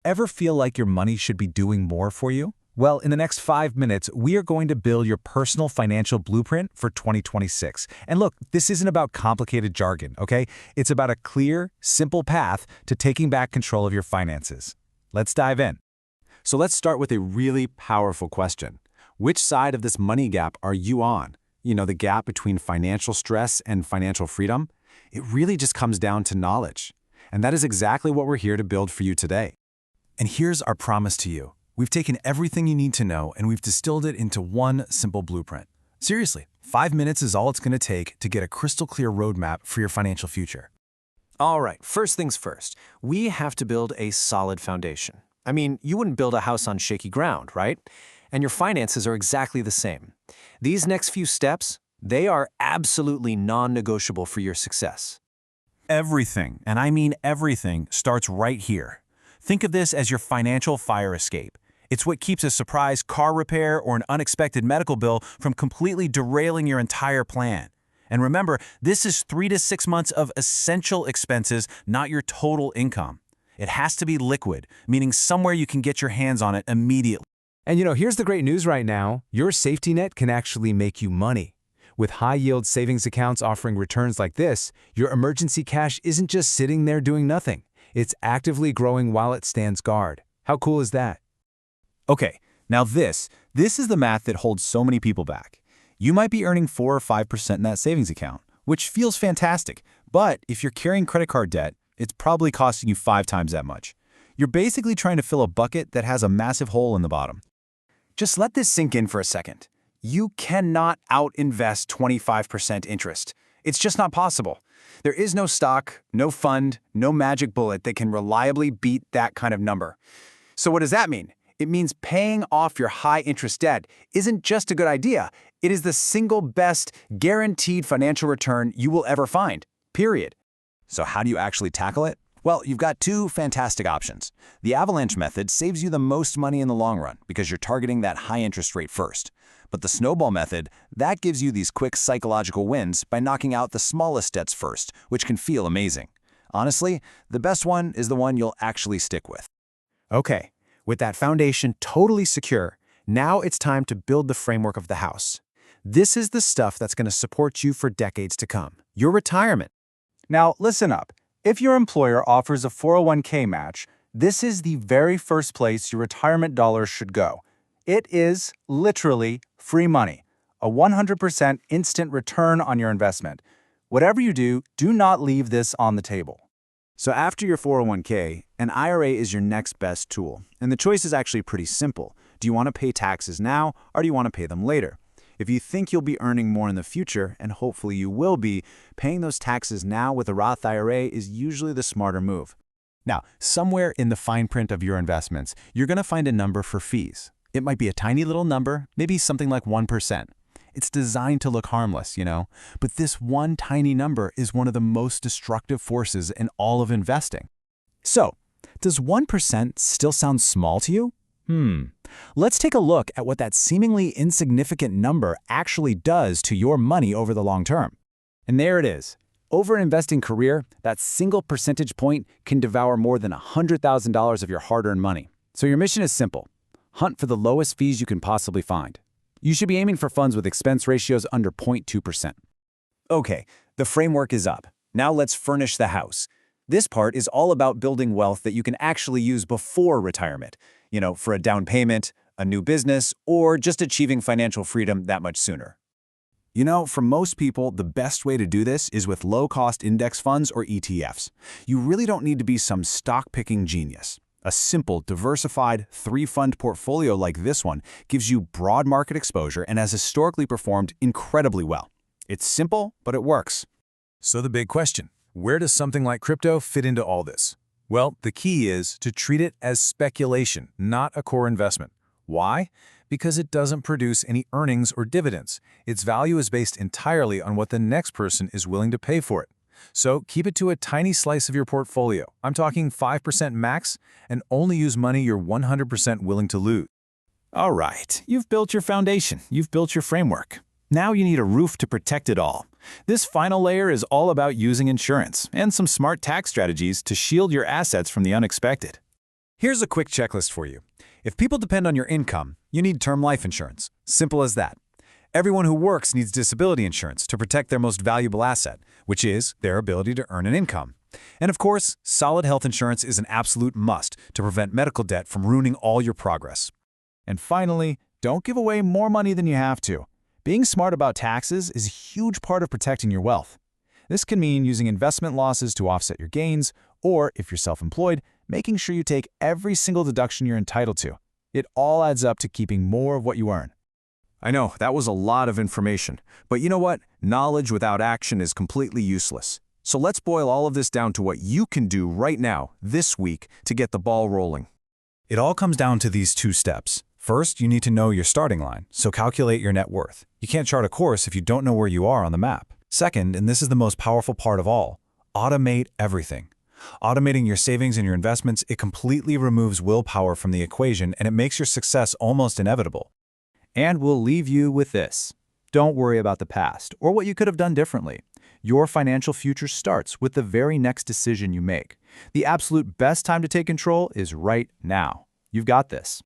Ever feel like your money should be doing more for you? Well, in the next 5 minutes, we are going to build your personal financial blueprint for 2026. And look, this isn't about complicated jargon, okay? It's about a clear, simple path to taking back control of your finances. Let's dive in. So let's start with a really powerful question. Which side of this money gap are you on? You know, the gap between financial stress and financial freedom? It really just comes down to knowledge. And that is exactly what we're here to build for you today. And here's our promise to you. We've taken everything you need to know and we've distilled it into one simple blueprint. Seriously, 5 minutes is all it's going to take to get a crystal clear roadmap for your financial future. All right, first things first, we have to build a solid foundation. I mean, you wouldn't build a house on shaky ground, right? And your finances are exactly the same. These next few steps, they are absolutely non-negotiable for your success. Everything, and I mean everything, starts right here. Think of this as your financial fire escape. It's what keeps a surprise car repair or an unexpected medical bill from completely derailing your entire plan. And remember, this is 3 to 6 months of essential expenses, not your total income. It has to be liquid, meaning somewhere you can get your hands on it immediately. And here's the great news right now. Your safety net can actually make you money. With high-yield savings accounts offering returns like this, your emergency cash isn't just sitting there doing nothing. It's actively growing while it stands guard. How cool is that? Okay, now this is the math that holds so many people back. You might be earning 4 or 5% in that savings account, which feels fantastic. But if you're carrying credit card debt, it's probably costing you 5 times that much. You're basically trying to fill a bucket that has a massive hole in the bottom. Just let this sink in for a second. You cannot out-invest 25% interest. It's just not possible. There is no stock, no fund, no magic bullet that can reliably beat that kind of number. So what does that mean? It means paying off your high-interest debt isn't just a good idea. It is the single best guaranteed financial return you will ever find, period. So how do you actually tackle it? Well, you've got 2 fantastic options. The avalanche method saves you the most money in the long run because you're targeting that high interest rate first. But the snowball method, that gives you these quick psychological wins by knocking out the smallest debts first, which can feel amazing. Honestly, the best one is the one you'll actually stick with. Okay, with that foundation totally secure, now it's time to build the framework of the house. This is the stuff that's going to support you for decades to come. Your retirement. Now, listen up. If your employer offers a 401k match, this is the very first place your retirement dollars should go. It is literally free money, a 100% instant return on your investment. Whatever you do, do not leave this on the table. So after your 401k, an IRA is your next best tool. And the choice is actually pretty simple. Do you want to pay taxes now, or do you want to pay them later? If you think you'll be earning more in the future, and hopefully you will be, paying those taxes now with a Roth IRA is usually the smarter move. Now, somewhere in the fine print of your investments, you're going to find a number for fees. It might be a tiny little number, maybe something like 1%. It's designed to look harmless, but this one tiny number is one of the most destructive forces in all of investing. So, does 1% still sound small to you? Let's take a look at what that seemingly insignificant number actually does to your money over the long term. And there it is. Over an investing career, that single percentage point can devour more than $100,000 of your hard-earned money. So your mission is simple. Hunt for the lowest fees you can possibly find. You should be aiming for funds with expense ratios under 0.2%. Okay, the framework is up. Now let's furnish the house. This part is all about building wealth that you can actually use before retirement, for a down payment, a new business, or just achieving financial freedom that much sooner. For most people, the best way to do this is with low-cost index funds or ETFs. You really don't need to be some stock-picking genius. A simple, diversified, 3-fund portfolio like this one gives you broad market exposure and has historically performed incredibly well. It's simple, but it works. So the big question, where does something like crypto fit into all this? Well, the key is to treat it as speculation, not a core investment. Why? Because it doesn't produce any earnings or dividends. Its value is based entirely on what the next person is willing to pay for it. So keep it to a tiny slice of your portfolio. I'm talking 5% max, and only use money you're 100% willing to lose. All right, you've built your foundation. You've built your framework. Now you need a roof to protect it all. This final layer is all about using insurance and some smart tax strategies to shield your assets from the unexpected. Here's a quick checklist for you. If people depend on your income, you need term life insurance. Simple as that. Everyone who works needs disability insurance to protect their most valuable asset, which is their ability to earn an income. And of course, solid health insurance is an absolute must to prevent medical debt from ruining all your progress. And finally, don't give away more money than you have to. Being smart about taxes is a huge part of protecting your wealth. This can mean using investment losses to offset your gains, or if you're self-employed, making sure you take every single deduction you're entitled to. It all adds up to keeping more of what you earn. I know, that was a lot of information. But you know what? Knowledge without action is completely useless. So let's boil all of this down to what you can do right now, this week, to get the ball rolling. It all comes down to these 2 steps. First, you need to know your starting line, so calculate your net worth. You can't chart a course if you don't know where you are on the map. Second, and this is the most powerful part of all, automate everything. Automating your savings and your investments, it completely removes willpower from the equation and it makes your success almost inevitable. And we'll leave you with this. Don't worry about the past or what you could have done differently. Your financial future starts with the very next decision you make. The absolute best time to take control is right now. You've got this.